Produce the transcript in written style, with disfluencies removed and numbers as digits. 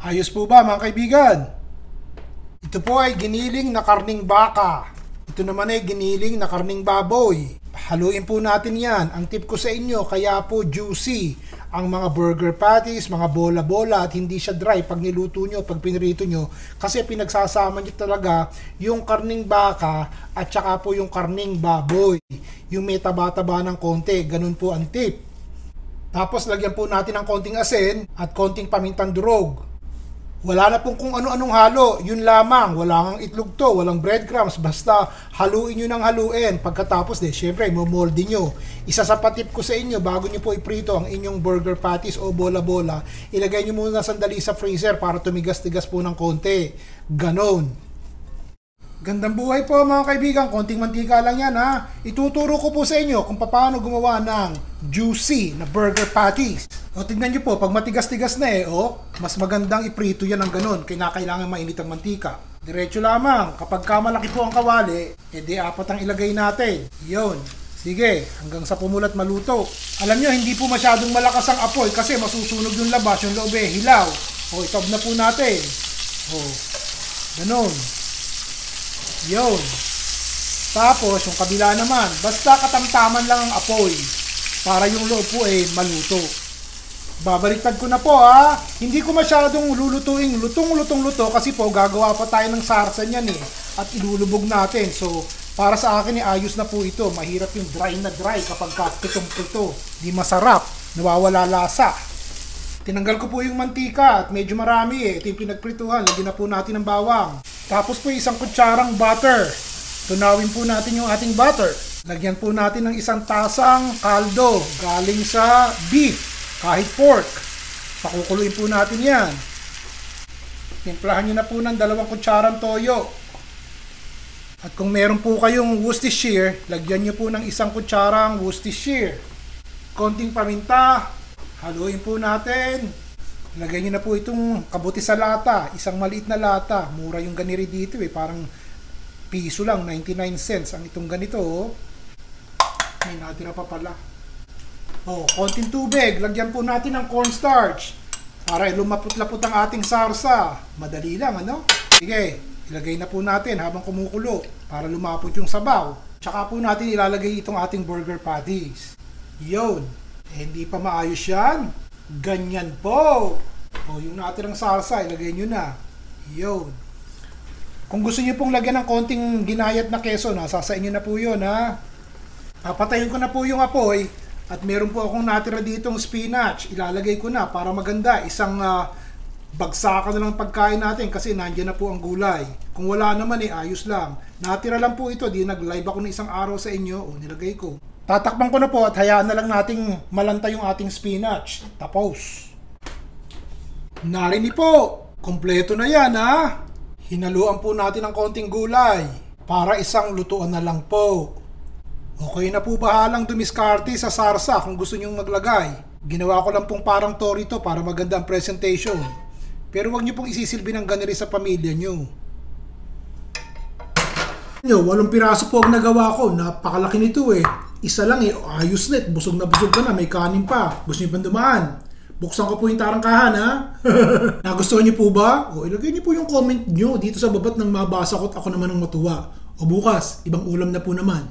Ayos po ba mga kaibigan? Ito po ay giniling na karning baka. Ito naman ay giniling na karning baboy. Haluin po natin yan. Ang tip ko sa inyo, kaya po juicy ang mga burger patties, mga bola-bola at hindi siya dry pag niluto nyo, pag pinirito nyo. Kasi pinagsasama nyo talaga yung karning baka at saka po yung karning baboy. Yung may taba-taba ng konti. Ganun po ang tip. Tapos lagyan po natin ng konting asin at konting pamintang durog. Wala na pong kung ano-anong halo, yun lamang. Wala kang itlog to, walang breadcrumbs, basta haluin nyo ng haluin. Pagkatapos syempre, momolde nyo. Isa sa patip ko sa inyo, bago nyo po iprito ang inyong burger patties o bola-bola, ilagay nyo muna sandali sa freezer para tumigas-tigas po ng konti. Ganon. Gandang buhay po mga kaibigan, konting mantika lang yan ha. Ituturo ko po sa inyo kung paano gumawa ng juicy na burger patties. O tignan nyo po, pag matigas-tigas na mas magandang iprito yan ng ganon, kailangan mainit ang mantika. Diretso lamang, kapag malaki po ang kawali, edi 4 ang ilagay natin. Yun. Sige, hanggang sa pumulat maluto. Alam nyo, hindi po masyadong malakas ang apoy kasi masusunog yung labas, yung loob hilaw. O, itob na po natin. O, ganon. Yun. Tapos, yung kabila naman, basta katamtaman lang ang apoy para yung loob po maluto. Babaliktad ko na po ha. Hindi ko masyadong lulutuin. Lutong-luto kasi po gagawa pa tayo ng sarsa niyan at ilulubog natin. So, para sa akin ayos na po ito. Mahirap yung dry na dry kapag pitong-pito. Di masarap. Nawawala lasa. Tinanggal ko po yung mantika at medyo marami Ito yung pinagprituhan. Lagyan na po natin ng bawang. Tapos po isang kutsarang butter. Tunawin po natin yung ating butter. Lagyan po natin ng 1 tasang kaldo galing sa beef, kahit pork. Pakukuluin po natin yan. Timplahan nyo na po ng 2 kutsarang toyo. At kung meron po kayong Worcestershire, lagyan nyo po ng 1 kutsarang Worcestershire. Konting paminta. Haluin po natin. Lagyan nyo na po itong kabuti sa lata. Isang maliit na lata. Mura yung ganiri dito Parang piso lang, 99 cents ang itong ganito May natira pa pala. Konting tubig. Lagyan po natin ng cornstarch para lumapot-lapot ang ating sarsa. Madali lang, Sige, ilagay na po natin habang kumukulo para lumapot yung sabaw. Tsaka po natin ilalagay itong ating burger patties. Yun. Hindi pa maayos yan. Ganyan po. Yung natirang salsa, ilagay nyo na. Yun. Kung gusto nyo pong lagyan ng konting ginayat na keso, nasa inyo na po yun, ha. Papatayin ko na po yung apoy. At meron po akong natira ditong spinach. Ilalagay ko na para maganda. Isang bagsakan na lang pagkain natin kasi nandiyan na po ang gulay. Kung wala naman ayos lang. Natira lang po ito. Di nag-live ako ng 1 araw sa inyo. Nilagay ko. Tatakpan ko na po at hayaan na lang nating malanta yung ating spinach. Tapos. Narinig po. Kompleto na yan ha. Hinaluan po natin ng konting gulay. Para isang lutuan na lang po. Okay na po bahalang dumiskarte sa sarsa kung gusto nyong maglagay. Ginawa ko lang pong parang torito para maganda ang presentation. Pero wag nyo pong isisilbi ng ganiri sa pamilya nyo. 8 piraso po ang nagawa ko. Napakalaki nito Isa lang ayos na busog na busog ka na, may kanin pa. Gusto nyo ba dumaan? Buksan ko po yung tarangkahan ha. Nagustuhan nyo po ba? Ilagay nyo po yung comment nyo dito sa babat nang mabasa ko at ako naman ang matuwa. O bukas, ibang ulam na po naman.